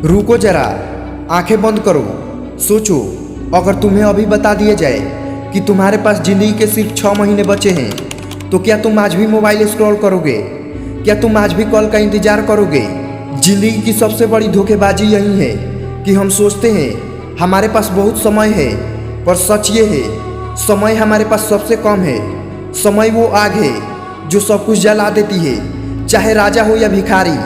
रुको जरा, आंखें बंद करो। सोचो, अगर तुम्हें अभी बता दिया जाए कि तुम्हारे पास जिंदगी के सिर्फ 6 महीने बचे हैं, तो क्या तुम आज भी मोबाइल स्क्रॉल करोगे? क्या तुम आज भी कॉल का इंतजार करोगे? जिंदगी की सबसे बड़ी धोखेबाजी यही है कि हम सोचते हैं हमारे पास बहुत समय है, पर सच ये है समय हमारे पास सबसे कम है। समय वो आग है जो सब कुछ जला देती है, चाहे राजा हो या भिखारी,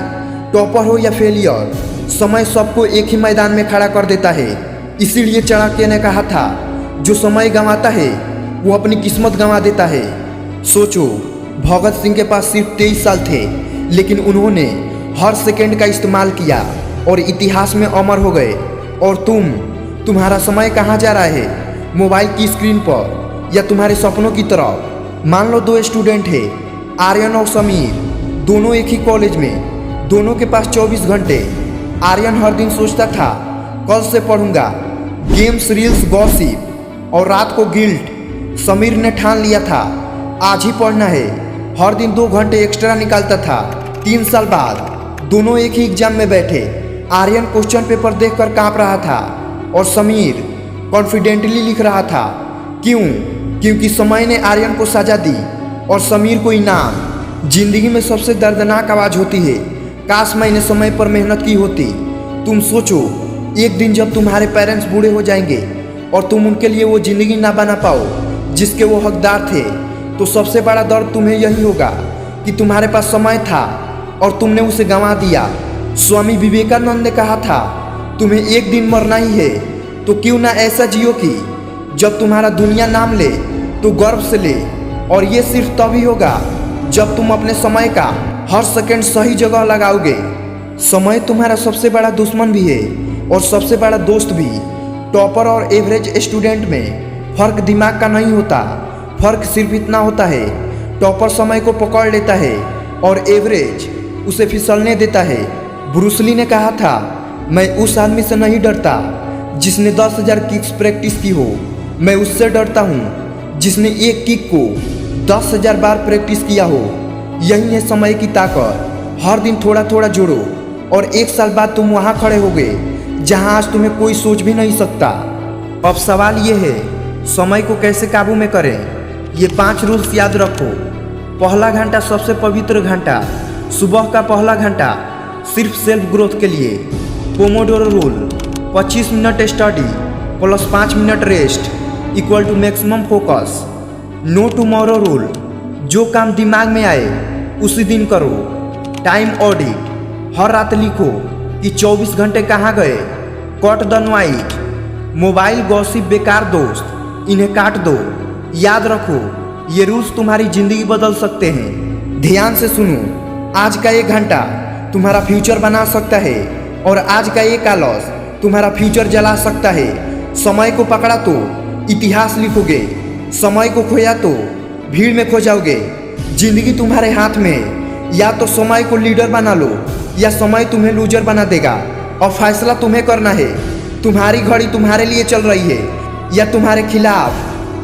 टॉपर हो या फेलियर, समय सबको एक ही मैदान में खड़ा कर देता है। इसीलिए चाणक्य ने कहा था, जो समय गंवाता है वो अपनी किस्मत गंवा देता है। सोचो, भगत सिंह के पास सिर्फ 23 साल थे, लेकिन उन्होंने हर सेकंड का इस्तेमाल किया और इतिहास में अमर हो गए। और तुम्हारा समय कहाँ जा रहा है? मोबाइल की स्क्रीन पर या तुम्हारे सपनों की तरफ? मान लो 2 स्टूडेंट है, आर्यन और समीर, दोनों एक ही कॉलेज में, दोनों के पास 24 घंटे। आर्यन हर दिन सोचता था कल से पढ़ूंगा, गेम्स, रील्स, गॉसिप, और रात को गिल्ट। समीर ने ठान लिया था आज ही पढ़ना है, हर दिन 2 घंटे एक्स्ट्रा निकालता था। 3 साल बाद दोनों एक ही एग्जाम में बैठे। आर्यन क्वेश्चन पेपर देखकर कांप रहा था और समीर कॉन्फिडेंटली लिख रहा था। क्यों? क्योंकि समय ने आर्यन को सजा दी और समीर को इनाम। जिंदगी में सबसे दर्दनाक आवाज़ होती है, काश मैंने समय पर मेहनत की होती। तुम सोचो, एक दिन जब तुम्हारे पेरेंट्स बूढ़े हो जाएंगे और तुम उनके लिए वो ज़िंदगी ना बना पाओ जिसके वो हकदार थे, तो सबसे बड़ा दर्द तुम्हें यही होगा कि तुम्हारे पास समय था और तुमने उसे गंवा दिया। स्वामी विवेकानंद ने कहा था, तुम्हें एक दिन मरना ही है, तो क्यों ना ऐसा जियो कि जब तुम्हारा दुनिया नाम ले तो गर्व से ले। और ये सिर्फ तभी होगा जब तुम अपने समय का हर सेकंड सही जगह लगाओगे। समय तुम्हारा सबसे बड़ा दुश्मन भी है और सबसे बड़ा दोस्त भी। टॉपर और एवरेज स्टूडेंट में फ़र्क दिमाग का नहीं होता, फ़र्क सिर्फ इतना होता है, टॉपर समय को पकड़ लेता है और एवरेज उसे फिसलने देता है। ब्रूस ली ने कहा था, मैं उस आदमी से नहीं डरता जिसने 10,000 किक्स प्रैक्टिस की हो, मैं उससे डरता हूँ जिसने एक किक को 10,000 बार प्रैक्टिस किया हो। यही है समय की ताकत। हर दिन थोड़ा थोड़ा जोड़ो और 1 साल बाद तुम वहाँ खड़े होगे जहाँ आज तुम्हें कोई सोच भी नहीं सकता। अब सवाल ये है, समय को कैसे काबू में करें? ये 5 रूल्स याद रखो। पहला घंटा सबसे पवित्र घंटा, सुबह का पहला घंटा सिर्फ सेल्फ ग्रोथ के लिए। Pomodoro rule, 25 minute study plus 5 minute rest equal to maximum focus. No tomorrow rule, जो काम दिमाग में आए उसी दिन करो। टाइम ऑडिट, हर रात लिखो कि 24 घंटे कहाँ गए। Cut the noise, mobile, gossip, बेकार दोस्त, इन्हें काट दो। याद रखो, ये रूल्स तुम्हारी जिंदगी बदल सकते हैं। ध्यान से सुनो, आज का 1 घंटा तुम्हारा फ्यूचर बना सकता है और आज का 1 आलस तुम्हारा फ्यूचर जला सकता है। समय को पकड़ा तो इतिहास लिखोगे, समय को खोया तो भीड़ में खो जाओगे। जिंदगी तुम्हारे हाथ में है, या तो समय को लीडर बना लो या समय तुम्हें लूजर बना देगा। और फैसला तुम्हें करना है, तुम्हारी घड़ी तुम्हारे लिए चल रही है या तुम्हारे खिलाफ।